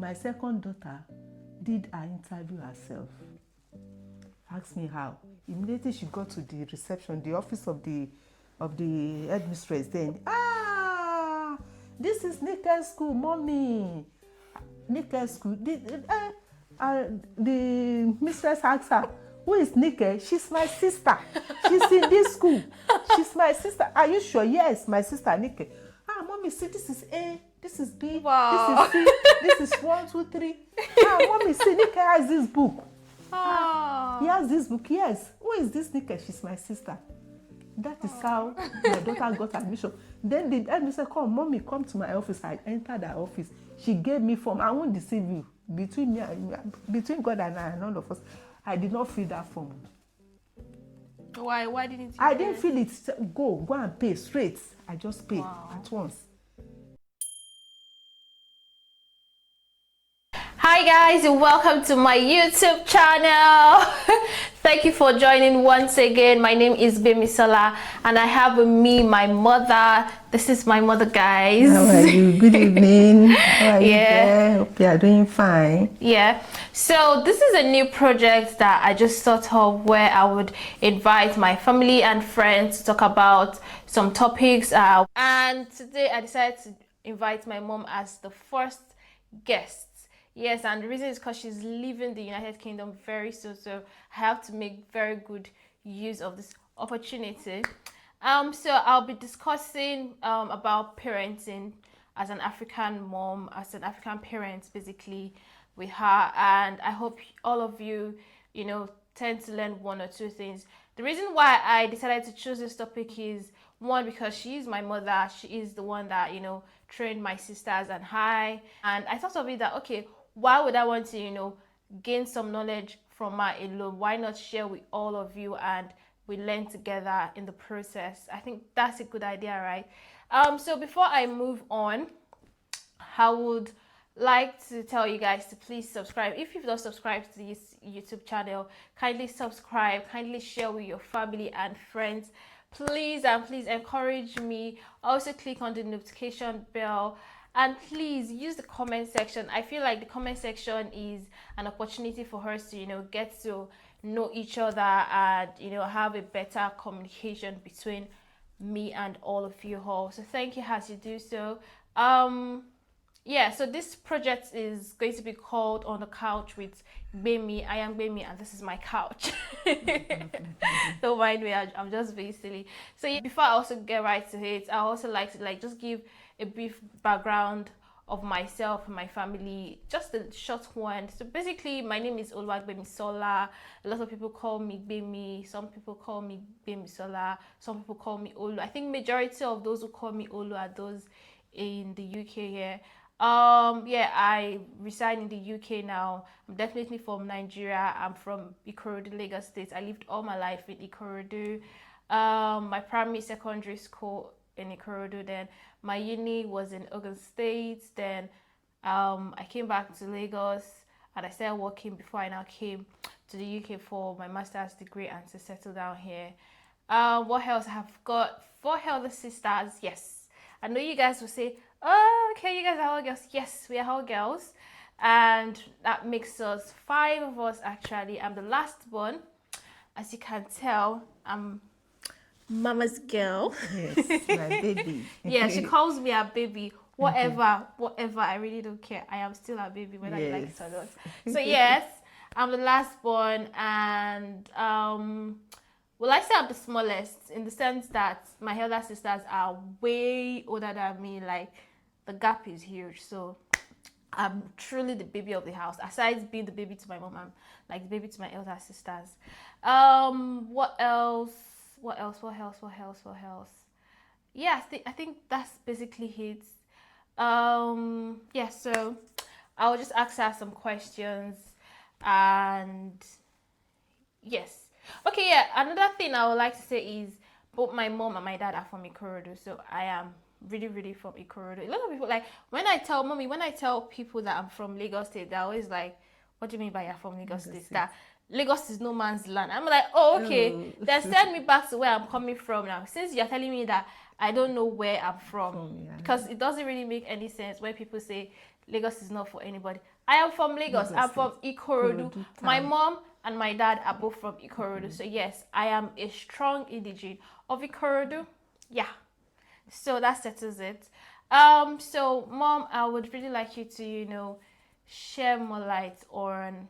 My second daughter did her interview herself. Asked me how. Immediately she got to the reception, the office of the headmistress. Then, this is Nike's school, mommy. Nike's school. The mistress asked her, who is Nike? She's my sister. She's in this school. She's my sister. Are you sure? Yes, my sister Nike. Mommy, see, this is A, this is B, wow. This is C, this is 1, 2, 3. Mommy, see, Nike has this book. He has this book, yes. Who is this Nike? She's my sister. That is how my daughter got admission. Then the headmistress said, come, mommy, come to my office. I entered her office. She gave me form. I won't deceive you. Between God and I and all of us, I did not fill that form. Why? Why didn't you? I didn't fill it. Go and pay straight. I just paid at once. Hi guys, and welcome to my YouTube channel. Thank you for joining once again. My name is Gbemi and I have with me my mother. This is my mother, guys. How are you? Good evening. How are you there? Hope you are doing fine. Yeah. So this is a new project that I just thought of where I would invite my family and friends to talk about some topics. And today I decided to invite my mom as the first guest. Yes, and the reason is because she's leaving the United Kingdom very soon, so I have to make very good use of this opportunity. So I'll be discussing about parenting as an African mom, as an African parent, basically, with her. And I hope all of you, tend to learn one or two things. The reason why I decided to choose this topic is, one, because she is my mother. She is the one that, trained my sisters and I. And I thought of it that, okay, why would I want to, gain some knowledge from her alone? Why not share with all of you and we learn together in the process? I think that's a good idea, right? So before I move on, I would like to tell you guys to please subscribe. If you've not subscribed to this YouTube channel, kindly subscribe, kindly share with your family and friends. Please and please encourage me. Also click on the notification bell. And please use the comment section. I feel like the comment section is an opportunity for us to, get to know each other and, have a better communication between me and all of you all. So thank you as you do so. Yeah, so this project is going to be called On the Couch with Gbemi. I am Gbemi and this is my couch. Don't mind me, I'm just being silly. So yeah, before I also get right to it, I also like to just give a brief background of myself and my family, just a short one. So basically, my name is Gbemi Sola. A lot of people call me Gbemi. Some people call me Gbemi Sola. Some people call me Olu. I think majority of those who call me Olu are those in the UK here. Yeah, I reside in the UK now. I'm definitely from Nigeria. I'm from Ikorodu, Lagos State. I lived all my life in Ikorodu. My primary, secondary school in Ikorodu. Then my uni was in Ogun State. Then I came back to Lagos and I started working before I now came to the UK for my master's degree and to settle down here. What else? I have got 4 elder sisters. Yes, I know you guys will say, oh, okay, you guys are all girls. Yes, we are all girls. And that makes us 5 of us actually. I'm the last one. As you can tell, I'm Mama's girl. Yes, my baby. Yeah, she calls me a baby. Whatever, I really don't care. I am still a baby, whether you like it or not. So yes, I'm the last born, and well, I say I'm the smallest in the sense that my elder sisters are way older than me. Like, the gap is huge. So I'm truly the baby of the house. Aside being the baby to my mom, I'm like the baby to my elder sisters. What else? Yeah, I think that's basically it. Yeah, so I'll just ask her some questions, and yes. Okay, yeah, another thing I would like to say is both my mom and my dad are from Ikorodu, so I am really from Ikorodu. A lot of people, like, when I tell people that I'm from Lagos State, they're always like, what do you mean by you're from Lagos State? That Lagos is no man's land. I'm like, oh, okay. Then send me back to where I'm coming from now. Since you're telling me that I don't know where I'm from, because it doesn't really make any sense when people say Lagos is not for anybody. I am from Lagos. I'm from Ikorodu. My mom and my dad are both from Ikorodu. So yes, I am a strong indigene of Ikorodu. Yeah. So that settles it. So mom, I would really like you to, share more light on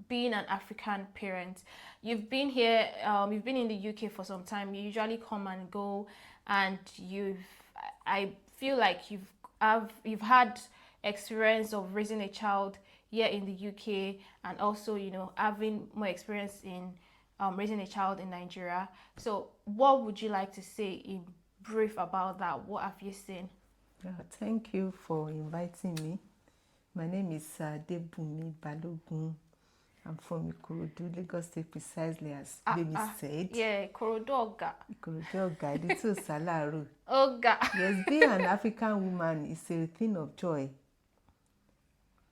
being an African parent. You've been here, you've been in the UK for some time. You usually come and go, and I feel like you've had experience of raising a child here in the UK, and also having more experience in raising a child in Nigeria. So what would you like to say in brief about that? What have you seen? Thank you for inviting me. My name is Gbemi Balogun. I'm from Ikorodu, Lagos State, precisely as Gbemi said. Yeah, Ikorodu Oga. Ikorodu Oga, little Salaro. Oga. Yes, being an African woman is a thing of joy.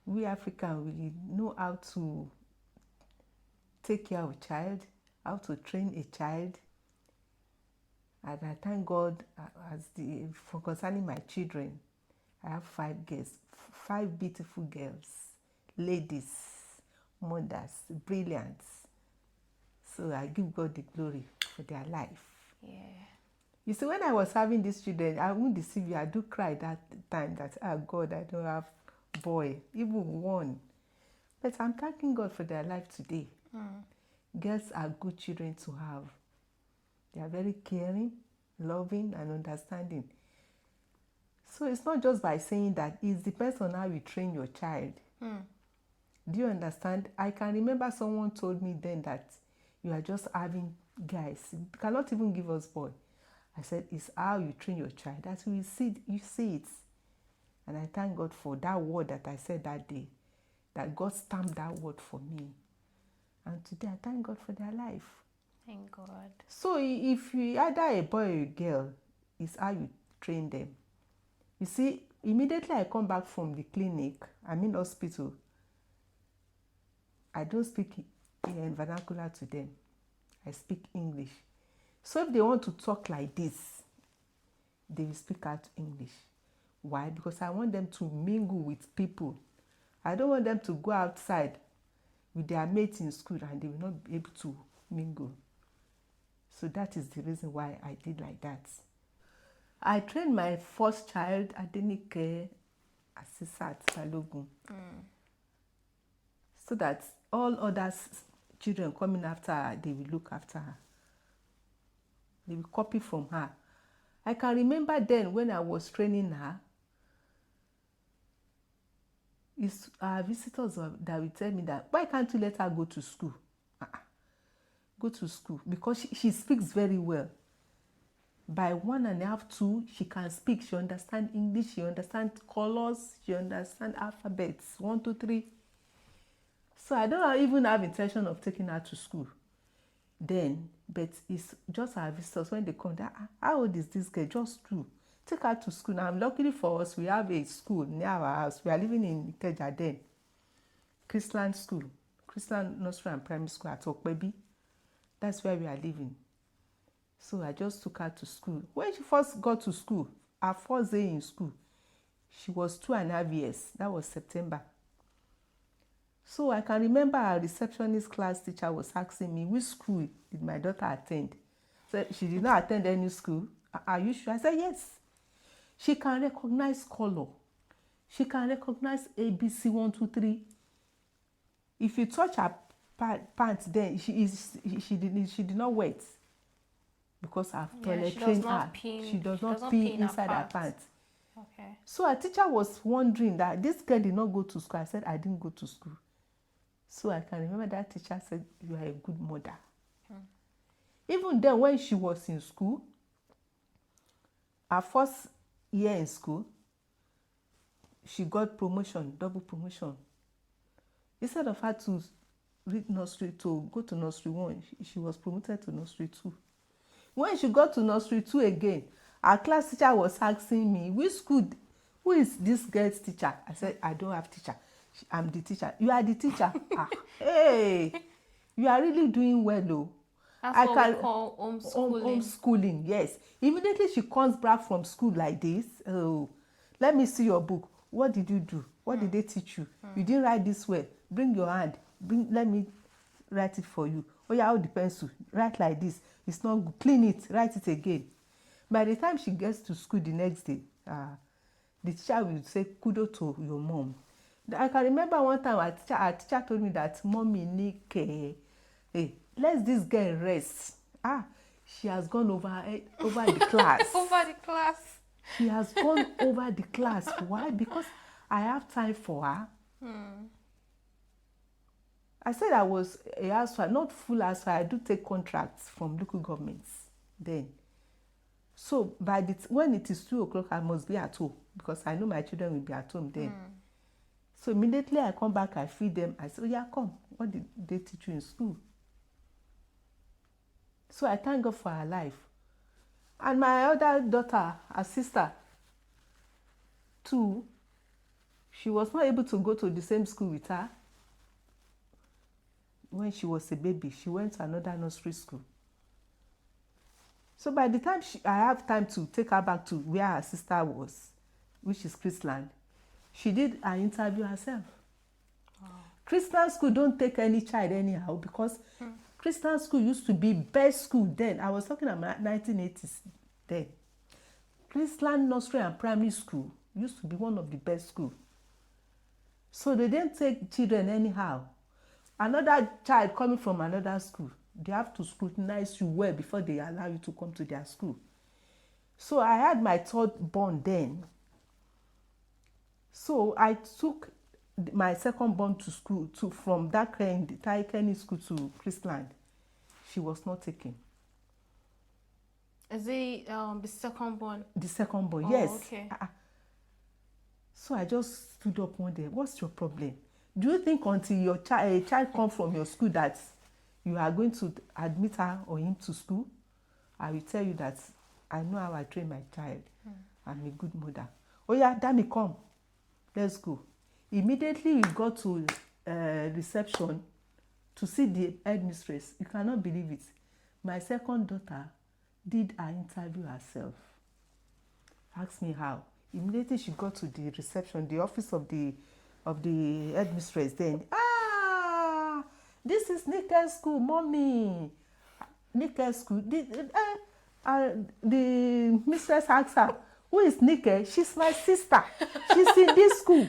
We Africans, we know how to take care of a child, how to train a child. And I thank God for concerning my children. I have 5 girls, 5 beautiful girls, ladies, mothers, brilliant. So I give God the glory for their life. Yeah. You see, when I was having these children, I won't deceive you, I do cry that time that, God, I don't have boy, even one. But I'm thanking God for their life today. Girls are good children to have. They are very caring, loving, and understanding. So it's not just by saying that, it depends on how you train your child. Do you understand? I can remember someone told me then that you are just having guys. You cannot even give us boy. I said, it's how you train your child. That you see it. And I thank God for that word that I said that day. That God stamped that word for me. And today I thank God for their life. Thank God. So if you either a boy or a girl, it's how you train them. You see, immediately I come back from the clinic, I'm in hospital, I don't speak in vernacular to them. I speak English. So if they want to talk like this, they will speak out English. Why? Because I want them to mingle with people. I don't want them to go outside with their mates in school and they will not be able to mingle. So that is the reason why I did like that. I trained my first child, Adenike Asisat Balogun, so that all other children coming after her, they will look after her. They will copy from her. I can remember then when I was training her, it's our visitors that will tell me that, why can't you let her go to school? Go to school, because she speaks very well. By 1.5, 2, she can speak. She understands English. She understands colors. She understands alphabets. 1, 2, 3. So I don't even have intention of taking her to school then. But it's just our visitors when they come. How old is this girl? Just 2. Take her to school. Now, luckily for us, we have a school near our house. We are living in Ikeja then. Christian school, Christian nursery and primary school at Okpebi. That's where we are living. So I just took her to school. When she first got to school, her first day in school, she was 2.5 years. That was September. So I can remember our receptionist class teacher was asking me, which school did my daughter attend? So she did not attend any school. Are you sure? I said, yes. She can recognize color. She can recognize ABC 1, 2, 3. If you touch her pants, then she did not wet. Because I've toilet trained her. She does not pee inside her pants. Okay. So our teacher was wondering that this girl did not go to school. I said, I didn't go to school. So I can remember that teacher said, you are a good mother. Even then, when she was in school, her first year in school, she got promotion, double promotion. Instead of her to read nursery to go to nursery 1, she was promoted to nursery 2. When she got to nursery 2 again, our class teacher was asking me, which school, who is this girl's teacher? I said, I don't have teacher. I'm the teacher. You are the teacher. Hey, you are really doing well, though. That's what we call homeschooling. Homeschooling, yes. Immediately she comes back from school like this. Oh, let me see your book. What did you do? What did they teach you? You didn't write this way. Bring your hand. Let me write it for you. Oh yeah, hold the pencil. Write like this. It's not good. Clean it. Write it again. By the time she gets to school the next day, the teacher will say, kudos to your mom. I can remember one time our teacher told me that, Mommy, Nike, hey, let this girl rest. She has gone over the class. Over the class. She has gone over the class. Why? Because I have time for her. I said I was a housewife, not full housewife. I do take contracts from local governments then. So when it is 2 o'clock, I must be at home because I know my children will be at home then. So immediately I come back, I feed them. I say, oh yeah, come. What did they teach you in school? So I thank God for her life. And my other daughter, her sister, too, she was not able to go to the same school with her. When she was a baby, she went to another nursery school. So by the time I have time to take her back to where her sister was, which is Chrisland, she did her interview herself. Wow. Christian school don't take any child anyhow because Christian school used to be best school then. I was talking about 1980s then. Christian nursery and primary school used to be one of the best schools. So they didn't take children anyhow. Another child coming from another school, they have to scrutinize you well before they allow you to come to their school. So I had my third born then. So I took my second born to school from that Kenny school to Chrisland. She was not taken. Is it the second born? The second born, yes. Okay. So I just stood up one day. What's your problem? Do you think until a child comes from your school that you are going to admit her or him to school? I will tell you that I know how I train my child. I'm a good mother. Oh yeah, Dami, come. Let's go. Immediately we got to reception to see the headmistress. You cannot believe it. My second daughter did her interview herself. Ask me how. Immediately she got to the reception, the office of the headmistress then. This is Nickel School, Mommy. Nickel School. The mistress asked her, who is Nickel? She's my sister. She's in this school.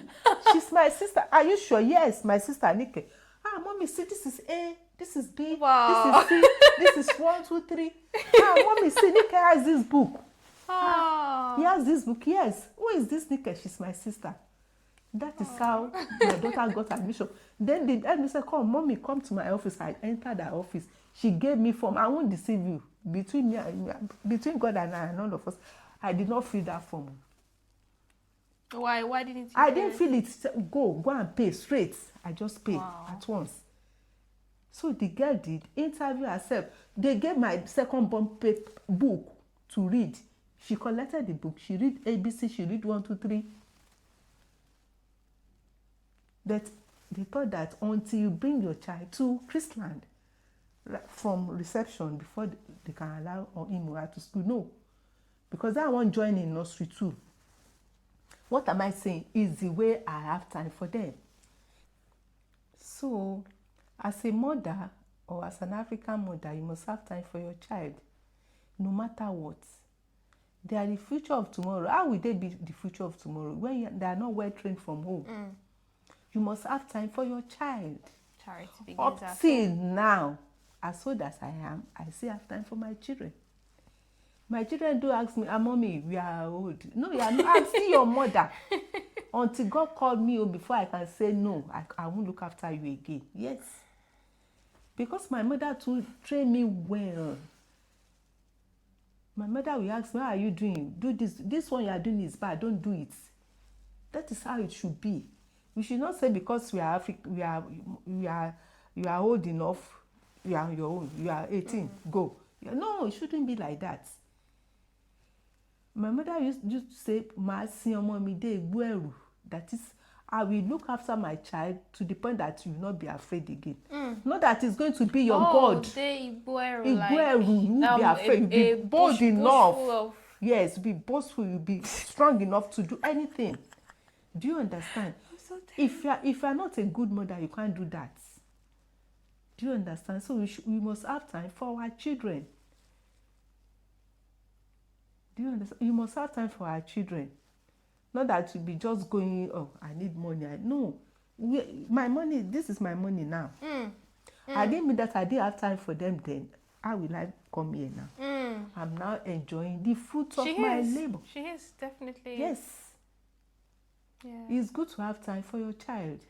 She's my sister. Are you sure? Yes, my sister Nickel. Mommy, see, this is A, this is B, wow. This is C, this is 1, 2, 3. Mommy, see, Nickel has this book. He has this book, yes. Who is this Nickel? She's my sister. That is how my daughter got admission. Then the headmistress said, Mommy, come to my office. I entered her office. She gave me form. I won't deceive you. Between God and I and all of us, I did not fill that form. Why didn't you? I didn't fill it. Go and pay straight. I just paid at once. So the girl did interview herself. They gave my second born book to read. She collected the book. She read ABC. She read 1, 2, 3. That they thought that until you bring your child to Chrisland from reception before they can allow him or her to school. No, because I want to join in nursery too. What am I saying is the way I have time for them. So, as a mother or as an African mother, you must have time for your child, no matter what. They are the future of tomorrow. How will they be the future of tomorrow when they are not well trained from home? You must have time for your child. Charity begins up till now, as old as I am, I still have time for my children. My children do ask me, Mommy, we are old. No, you are not. I'm still your mother. Until God called me before I can say no, I won't look after you again. Yes. Because my mother too trained me well. My mother will ask me, how are you doing? Do this. This one you are doing is bad. Don't do it. That is how it should be. We should not say because we are African, you are old enough, you are on your own, you are 18, go. No, it shouldn't be like that. My mother used to say, that is, I will look after my child to the point that you will not be afraid again. Not that it's going to be your God. You will be afraid. You'll be bold enough. Full of Yes, be boastful. You'll be strong enough to do anything. Do you understand? So If you're not a good mother, you can't do that. Do you understand? So we must have time for our children. Do you understand? You must have time for our children. Not that you be just going, oh, I need money. No. My money, this is my money now. I didn't mean that I didn't have time for them then. How will I come here now? I'm now enjoying the fruits of my labor. She is, definitely. Yes. Yeah. It's good to have time for your child.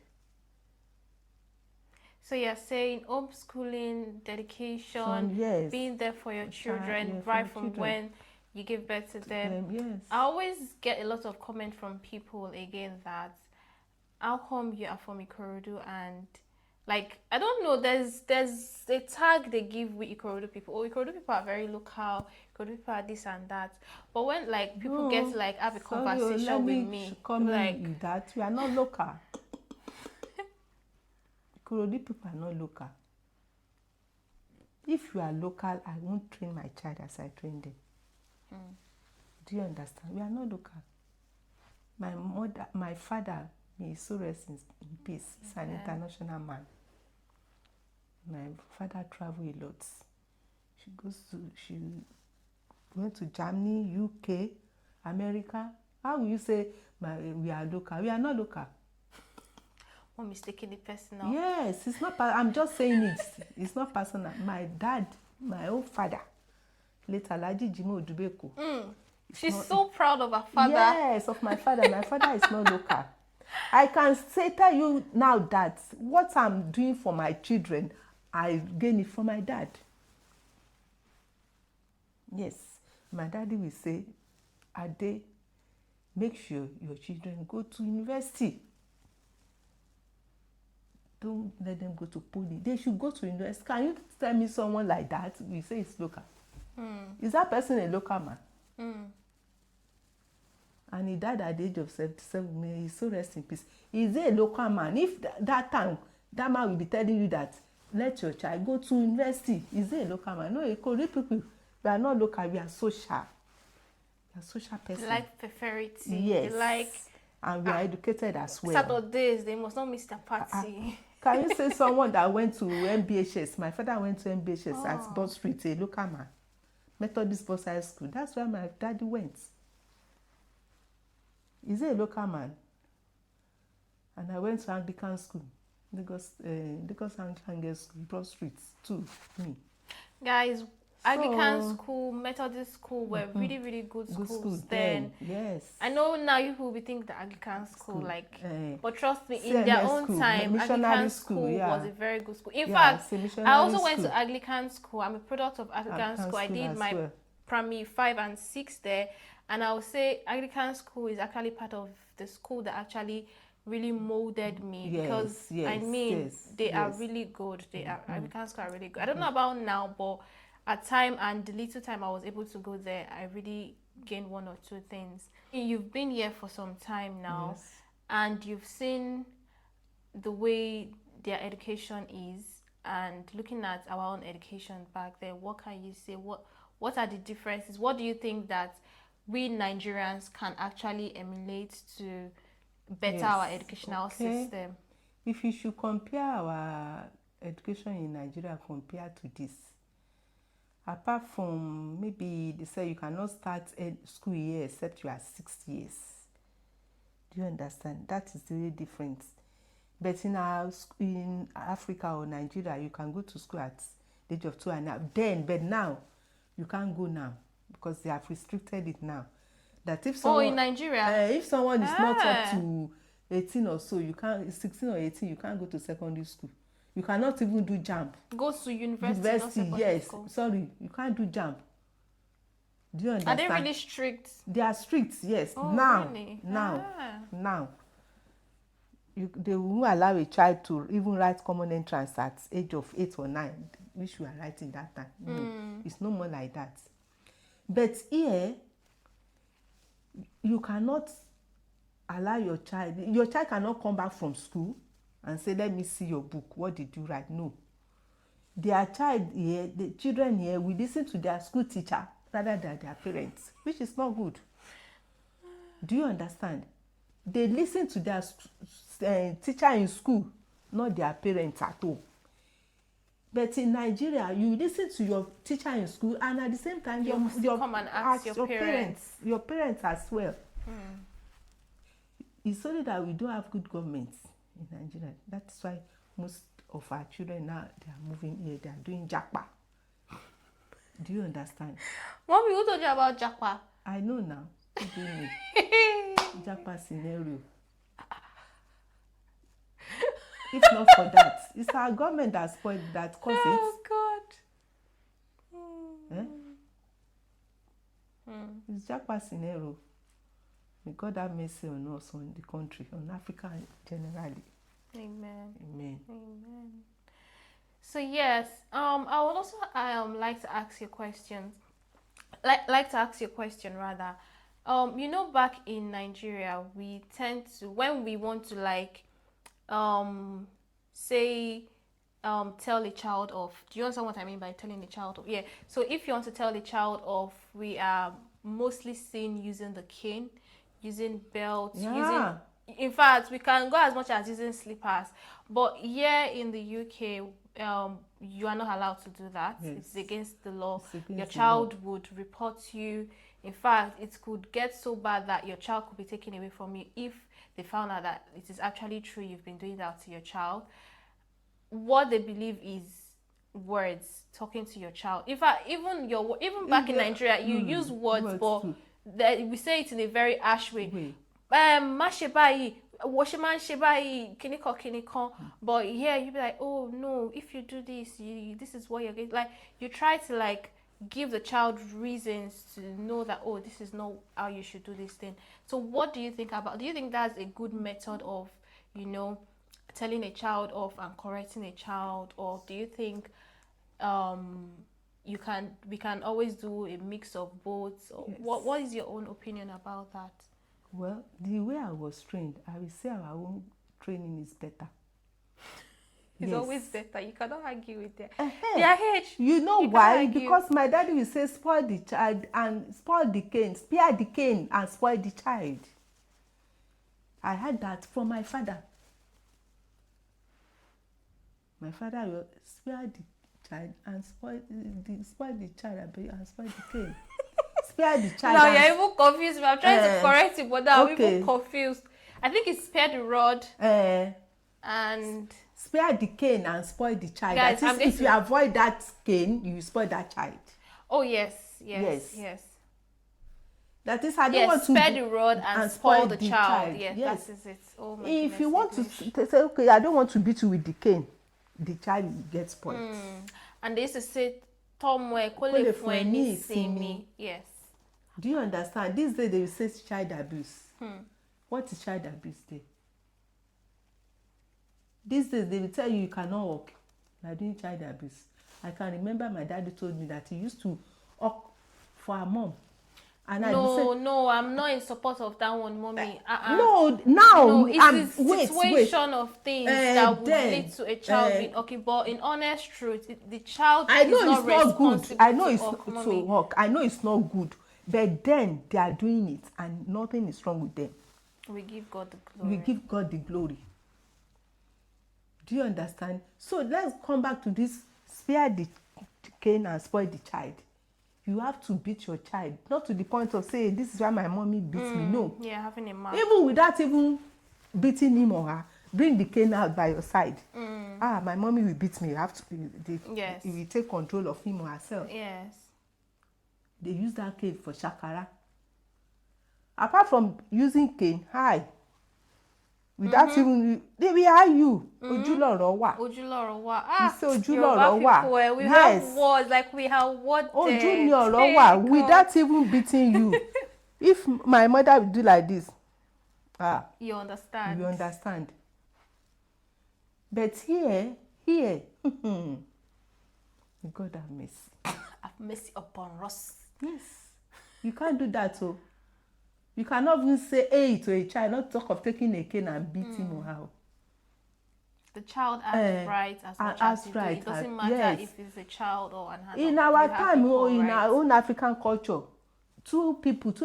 So you're saying homeschooling, dedication, yes. being there for your children, yeah, right from when you give birth to them. Yes. I always get a lot of comment from people again that how come you are from Ikorodu, and like I don't know, there's a tag they give with Ikorodu people. Oh, Ikorodu people are very local, Ikorodu people are this and that. But when like people get to like have a conversation with me, like that we are not local. Ikorodu people are not local. If you are local, I won't train my child as I train them. Do you understand? We are not local. My father, may he so rest in peace. He's an international man. My father traveled a lot. She went to Germany, UK, America. How will you say we are local? We are not local. Or mistaking it personal. Yes, it's not. I'm just saying it. It's not personal. My dad, my own father, late Alhaji Jimoh Odubeko. She's so proud of her father. Yes, of my father. My father is not local. I can tell you now that what I'm doing for my children, I gain it from my dad. Yes, my daddy will say, Ade, make sure your children go to university. Don't let them go to poly. They should go to university. Can you tell me someone like that? You say it's local. Is that person a local man? And he died at the age of 77. He's so rest in peace. Is he a local man? If that time, that man will be telling you that, let your child go to university. Is he a local man? No, Ikorodu people, we are not local. We are social. We are social person. Like prosperity. Yes. Like, and we are educated as well. Saturdays, they must not miss the party. Can you say someone that went to MBHS? My father went to MBHS at Bond Street, a local man. Methodist Boys High School. That's where my daddy went. Is he a local man? And I went to Anglican school. Lagos Anglican school, Broad Street, too. Me. Guys, Anglican school, Methodist school were really, really good schools then. Yes. I know now you will be thinking that Anglican school but trust me, in their own time, Anglican school was a very good school. In fact, I also went to Anglican school. I'm a product of Anglican school. I did my primary 5 and 6 there, and I would say Anglican school is actually part of the school that actually really molded me, because they are really good. They are Anglican school are really good. I don't know about now, but at time and the little time I was able to go there, I really gained 1 or 2 things. You've been here for some time now, and you've seen the way their education is, and looking at our own education back there, what can you say? What are the differences? What do you think that we Nigerians can actually emulate to better our educational system? If you should compare our education in Nigeria compared to this, apart from maybe they say you cannot start a school year except you are 6 years. Do you understand? That is really different. But in Africa or Nigeria, you can go to school at the age of 2 and a half. But now you can't go now because they have restricted it now. That if someone, in Nigeria, if someone is not up to 18 or so, you can't. 16 or 18, you can't go to secondary school. You cannot even do jump. Go to university, yes. School. Sorry, you can't do jump. Do you understand? Are they really strict? They are strict, yes. Oh, now, really? now. They won't allow a child to even write common entrance at age of 8 or 9, which we are writing that time. No, it's no more like that. But here, you cannot allow your child cannot come back from school and say, let me see your book, what did you write? No. Their child here, the children here will listen to their school teacher rather than their parents, which is not good. Do you understand? They listen to their teacher in school, not their parents at home. But in Nigeria, you listen to your teacher in school, and at the same time, you come and ask your parents. Your parents as well. It's only that we don't have good governments in Nigeria. That's why most of our children now, they are moving here. They are doing japa. Do you understand? Mommy, who told you about japa? I know now. What do you mean? Japa scenario. If not for that, it's our government that spoiled that caused it. Oh God. It's japa scenario. May God have mercy on us, on the country, on Africa generally. Amen. Amen. Amen. So yes, I would also like to ask you questions. Like to ask you a question rather. You know, back in Nigeria, we tend to, when we want to say tell a child off. Do you understand what I mean by telling a child off? Yeah. So if you want to tell a child off, we are mostly seen using the cane, using belts, in fact, we can go as much as using slippers. But here in the UK, you are not allowed to do that. Yes. It's against the law. Your child would report you. In fact, it could get so bad that your child could be taken away from you if they found out that it is actually true you've been doing that to your child. What they believe is words, talking to your child. In fact, even back in Nigeria, you use words, but we say it in a very harsh way. But here you be like, oh no, if you do this, this is what you're getting. Like, you try to give the child reasons to know that, oh, this is not how you should do this thing. So what do you think do you think that's a good method of, telling a child off and correcting a child? Or do you think we can always do a mix of both? Or yes. What is your own opinion about that? Well, the way I was trained, I will say our own training is better. It's always better. You cannot argue with that. Their age. You know why? Because my daddy will say, spoil the child and spoil the cane, spare the cane and spoil the child. I heard that from my father. My father will spare the child and spoil the child and spoil the cane. Spare the child. Now you're even confused. I'm trying to correct you, but now I'm even confused. I think it's spare the rod and spare the cane and spoil the child. Guys, that is, if you avoid that cane, you spoil that child. Oh yes. That is, I don't want to spare the rod and spoil the child. Yes, that is it. Oh my If you want to say, okay, I don't want to beat you with the cane, the child gets spoiled. And they used to say, yes. Do you understand? These days they will say child abuse. What is child abuse there? These days they will tell you cannot walk. You are doing child abuse. I can remember my daddy told me that he used to walk for our mom. And no, I'm not in support of that one, mommy. No, now no, it's a situation of things that would lead to a child being okay. But in honest truth, the child is not responsible. I know it's not good to walk. I know it's not good, but then they are doing it, and nothing is wrong with them. We give God the glory. We give God the glory. Do you understand? So let's come back to this: spare the cane and spoil the child. You have to beat your child, not to the point of saying, this is why my mommy beats me. No. Yeah, having a mouth. Even without even beating him or her, bring the cane out by your side. My mommy will beat me. You have to. Yes. You will take control of him or herself. Yes. They use that cane for shakara. Apart from using cane, without even, they will hire you. Ojúlọ̀rọ̀ wà. Ojúlọ̀rọ̀ wà. You say Ojúlọ̀rọ̀ wà. We have words, we have what Ojúlọ̀rọ̀ wà, without even beating you. If my mother would do like this, you understand. You understand. But here, God have mercy. Have mercy upon us. Yes. You can't do that, so. You cannot even say hey to a child, not talk of taking a cane and beat him or her. The child has rights as much as you do. It doesn't matter if it's a child or an adult. In our time, in our own African culture, two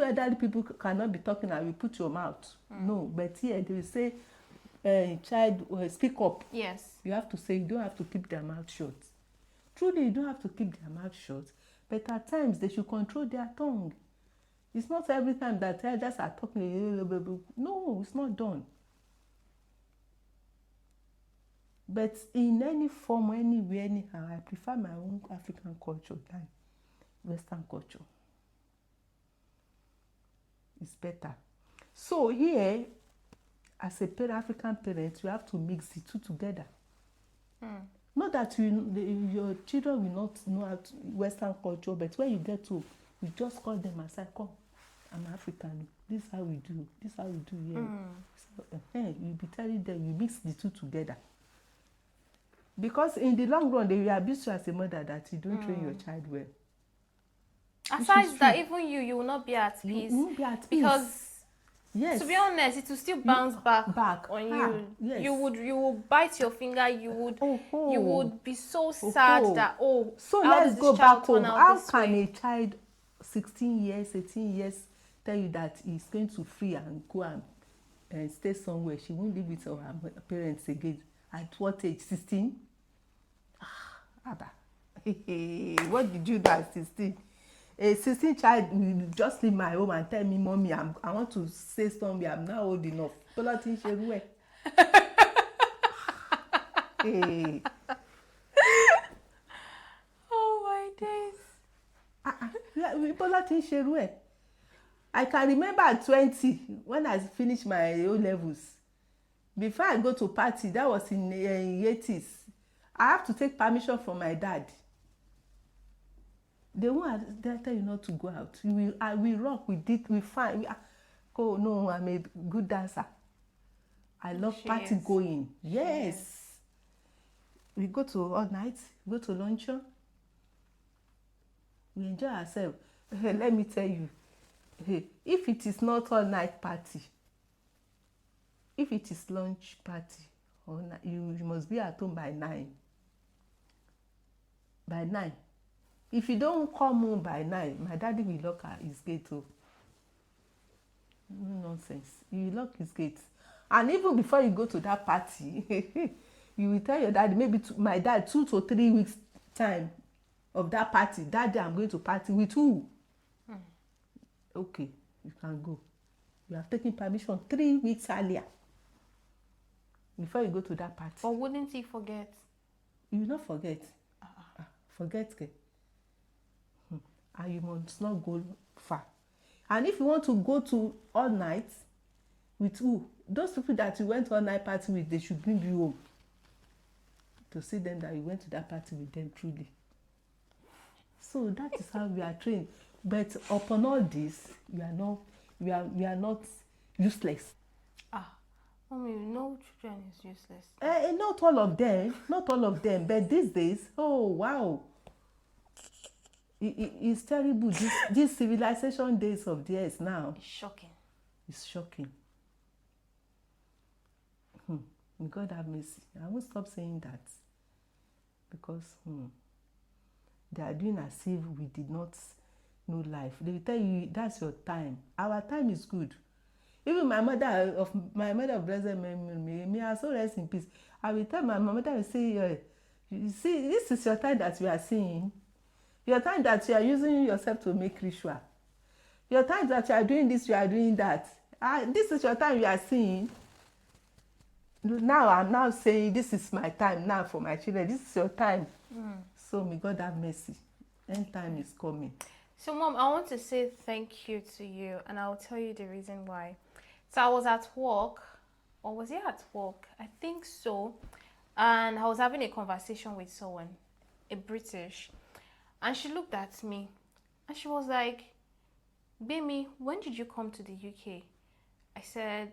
elderly people cannot be talking and you put your mouth. No, but here they will say, child, speak up. Yes. You have to say, you don't have to keep their mouth shut. Truly, you don't have to keep their mouth shut, but at times they should control their tongue. It's not every time that elders are talking. No, it's not done. But in any form, anywhere, anyhow, I prefer my own African culture than Western culture. It's better. So here, as a African parent, you have to mix the two together. Not that your children will not know Western culture, but when you get to, you just call them aside, come, I'm African. This is how we do. This is how we do here. So, you'll be telling them, you mix the two together. Because in the long run, they will abuse you as a mother that you don't train your child well. Aside that, even you will not be at peace. You won't be at peace. Because, yes, to be honest, it will still bounce back on you. Yes. You will bite your finger. You would be so sad that, so how let's does go this child back turn home. out How this can way? a child 16 years, 18 years tell you that he's going to free and go and stay somewhere? She won't live with her parents again. At what age? 16? What did you do at 16? A 16 child will just leave my home and tell me, Mommy, I want to say something. I'm not old enough. Hey. Oh my days. I can remember at 20 when I finished my O levels. Before I go to party, that was in the 80s. I have to take permission from my dad. They won't tell you not to go out. We rock, we did, we fine. No, I'm a good dancer. I love party going. Yes. We go to all night, go to luncheon. We enjoy ourselves. Let me tell you, if it is not all night party, if it is lunch party, you must be at home by 9. By 9. If you don't come home by 9, my daddy will lock his gate. No nonsense. He will lock his gate. And even before you go to that party, you will tell your daddy, maybe my dad, 2 to 3 weeks time of that party. That day I'm going to party with who? Okay, you can go. You have taken permission 3 weeks earlier before you go to that party. But wouldn't he forget? You will not forget. Forget. And you must not go far. And if you want to go to all night, with who? Those people that you went to all night party with, they should bring you home to see them that you went to that party with them truly. So that is how we are trained. But upon all this, we are not useless. Mommy, no children is useless. Not all of them. But these days, oh wow, it's terrible. This civilization days of theirs now. It's shocking. May God have mercy. I won't stop saying that because they are doing as if we did not know life. They will tell you that's your time. Our time is good. Even my mother of blessed memory, may I so rest in peace. I will tell my mother, I say, you see, this is your time that we are seeing. Your time that you are using yourself to make ritual. Your time that you are doing this, you are doing that. This is your time you are seeing. Now I'm now saying this is my time now for my children. This is your time. So may God have mercy. End time is coming. So Mom, I want to say thank you to you, and I'll tell you the reason why. So I was at work, or was it at work? I think so. And I was having a conversation with someone, a British, and she looked at me and she was like, Gbemi, when did you come to the UK? I said,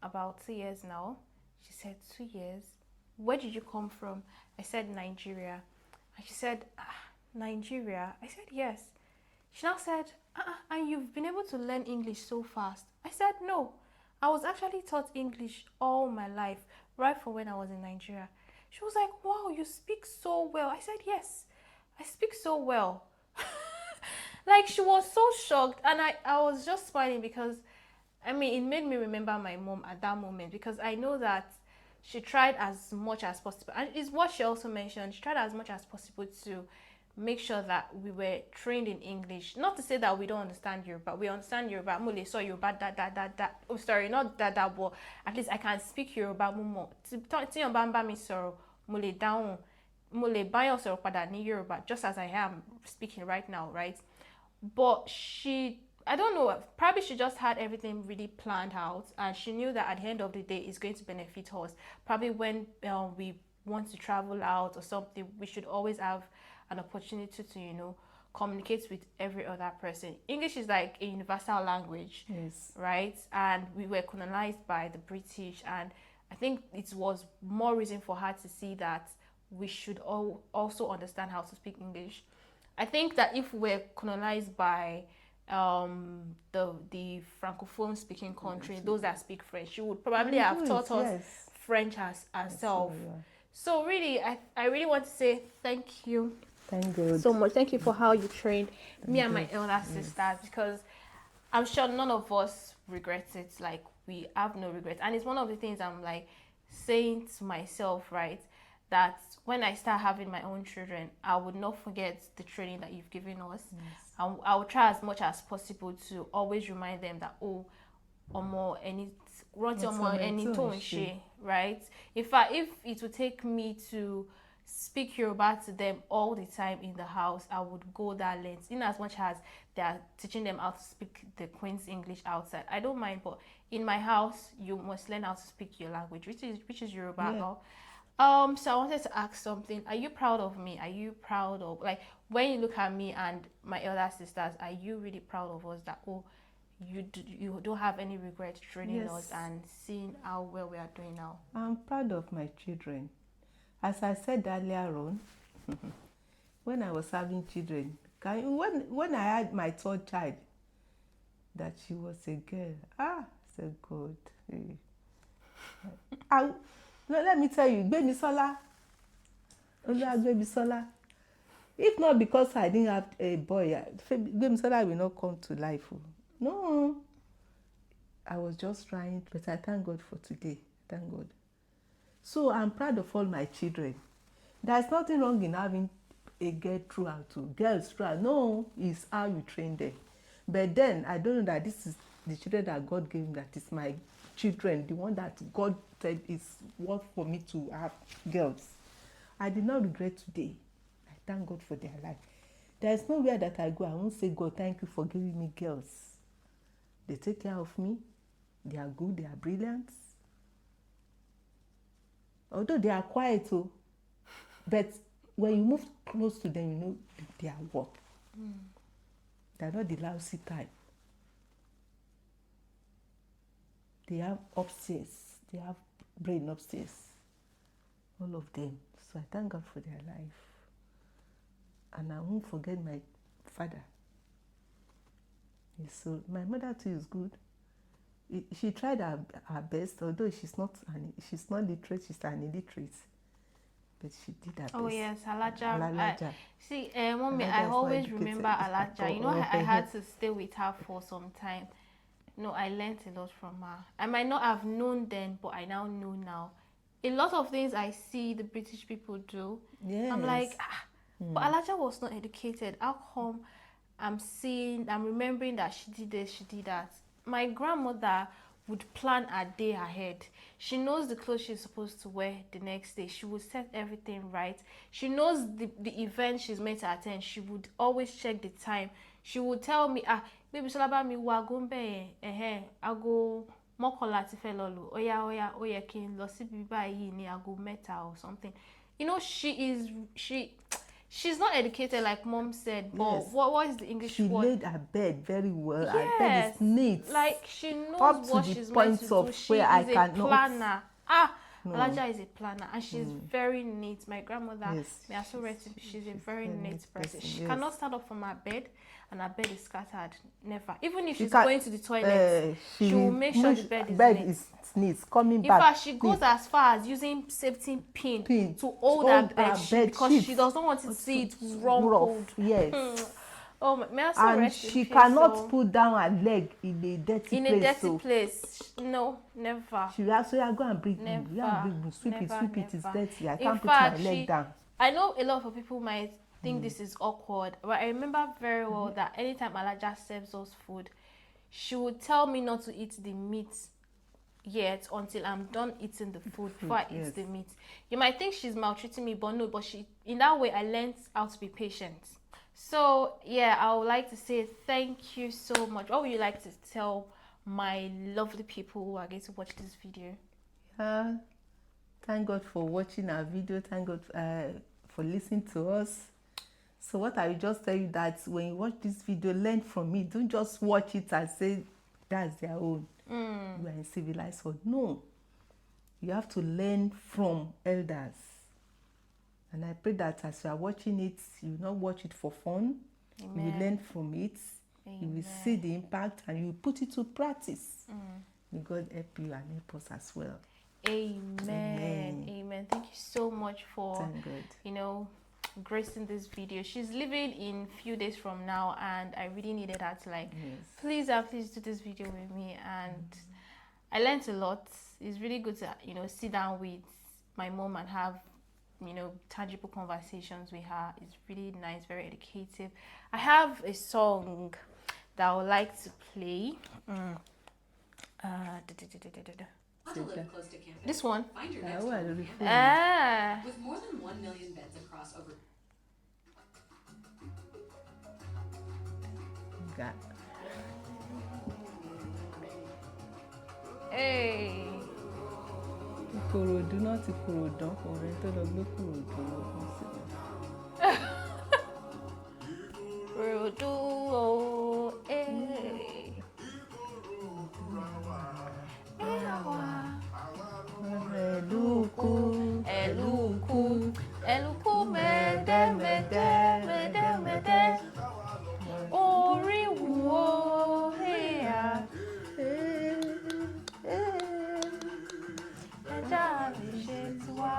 about 2 years now. She said, 2 years? Where did you come from? I said, Nigeria. And she said, Nigeria? I said, yes. She now said, and you've been able to learn English so fast. I said, no, I was actually taught English all my life, right from when I was in Nigeria. She was like, wow, you speak so well. I said, yes, I speak so well. Like, she was so shocked, and I was just smiling because, I mean, it made me remember my mom at that moment, because I know that she tried as much as possible, and it's what she also mentioned. She tried as much as possible to make sure that we were trained in English. Not to say that we don't understand Yoruba. We understand Yoruba. Mole so Yoruba that. Oh, sorry, not that, but at least I can speak Yoruba more. Tí yon bá ń bá mi sọ̀rọ̀, mo lè dáhùn, mo lè bá yàn sọ̀rọ̀ padà ní Yoruba, just as I am speaking right now, right? But I don't know, probably she just had everything really planned out, and she knew that at the end of the day it's going to benefit us. Probably when we want to travel out or something, we should always have an opportunity to, communicate with every other person. English is like a universal language, Yes. right? And we were colonized by the British, and I think it was more reason for her to see that we should also understand how to speak English. I think that if we're colonized by the francophone speaking country, those that speak French, she would probably have taught us French as herself. So really, I really want to say thank you. Thank God. So much. Thank you for how you trained me and my elder sisters, because I'm sure none of us regret it. Like, we have no regret. And it's one of the things I'm like saying to myself, right? That when I start having my own children, I would not forget the training that you've given us. Yes. I will try as much as possible to always remind them that, any tone, right? In fact, if it would take me to speak Yoruba to them all the time in the house, I would go that length. In as much as they are teaching them how to speak the Queen's English outside, I don't mind. But in my house, you must learn how to speak your language, which is Yoruba. Yeah. So I wanted to ask something. Are you proud of me? Are you proud of, like, when you look at me and my elder sisters, are you really proud of us that, you don't have any regret training us and seeing how well we are doing now? I'm proud of my children. As I said earlier on, when I was having children, when I had my third child, that she was a girl. I said, God. Let me tell you, Gbemi Sola. If not because I didn't have a boy, Gbemi Sola will not come to life. No. I was just trying, but I thank God for today. Thank God. So I'm proud of all my children. There's nothing wrong in having a girl throughout, girls throughout. No, it's how you train them. But then I don't know that this is the children that God gave me, that is my children, the one that God said is worth for me to have girls. I did not regret today. I thank God for their life. There is nowhere that I go, I won't say, God, thank you for giving me girls. They take care of me. They are good. They are brilliant. Although they are quiet, but when you move close to them, you know their work. They are not the lousy type. They have upstairs. They have brain upstairs. All of them. So I thank God for their life. And I won't forget my father. So my mother too is good. She tried her best, although she's not literate, she's an illiterate. But she did her best. Oh yes, Alaja. See, Mommy, I always remember Alaja. You know, I had to stay with her for some time. No, I learned a lot from her. I might not have known then, but I now know now. A lot of things I see the British people do, yes. I'm like, but Alaja was not educated. How come I'm remembering that she did this, she did that? My grandmother would plan a day ahead. She knows the clothes she's supposed to wear the next day. She would set everything right. She knows the event she's meant to attend. She would always check the time. She would tell me, baby, Solaba mi wa gombe, ago mokola ti fe lolu. Oya kin lo si bi bayi ni ago meta or something. You know, she's not educated like Mom said, but yes. What is the English word? She laid her bed very well. Yes. Her bed is neat. Like, she knows what she's meant to do. She is a planner. No. Alaja is a planner and she's very neat. My grandmother, Yes, may I so rest in peace, she's a very neat person. She yes. cannot stand up from her bed and her bed is scattered. Never. Even if She she's going to the toilet, she will make sure the bed is neat. Coming in back. In fact, she goes as far as using safety pin to hold her bed sheet because she does not want to see it rumpled. Yes. Oh, may I so and rest she in peace, cannot put down her leg in a dirty in place. a dirty place. No, never. She will actually go and bring Never. sweep it. It's dirty. I can't put fact, my leg down. I know a lot of people might think this is awkward, but I remember very well that anytime Alaja serves us food, she would tell me not to eat the meat yet until I'm done eating the food before I eat the meat. You might think she's maltreating me, but no, but she, in that way, I learned how to be patient. So yeah, I would like to say thank you so much. What would you like to tell my lovely people who are going to watch this video? Thank God for watching our video. Thank God for listening to us. So what I will just tell you that when you watch this video, learn from it. Don't just watch it and say that's their own. You are in civilized world. No, you have to learn from elders. And I pray that as you are watching it, you will not watch it for fun. Amen. You will learn from it. Amen. You will see the impact and you will put it to practice. May God help you and help us as well. Amen. Amen. Thank you so much for, gracing this video. She's leaving in a few days from now and I really needed her to please do this video with me, and I learned a lot. It's really good to sit down with my mom and have tangible conversations with her. It's really nice, very educative. I have a song that I would like to play. This one. Find your next With more than 1 million beds across over. Hey. Ikorodu, not Ikorodu, ọ̀rẹ́ tó lọ gbé Ikorodu lọ́kàn sílẹ̀. Ikorodu, Eluku, mede, orí wo, ẹja mi ṣe tiwa.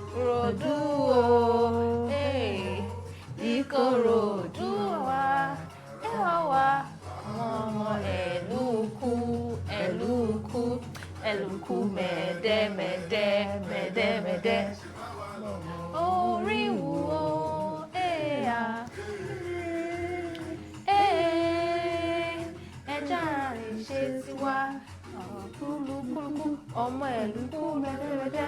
Ikorodu, Ikorodu wa, ọmọ eluku, mede, orí wo, ẹja ìṣe tiwa, kúlúkúlú, ọmọ eluku, mede.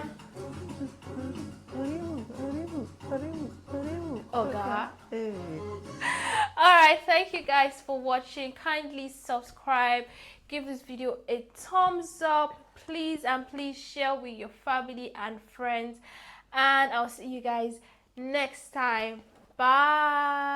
Alright, thank you guys for watching. Kindly subscribe, give this video a thumbs up, please, and please share with your family and friends, and I'll see you guys next time. Bye.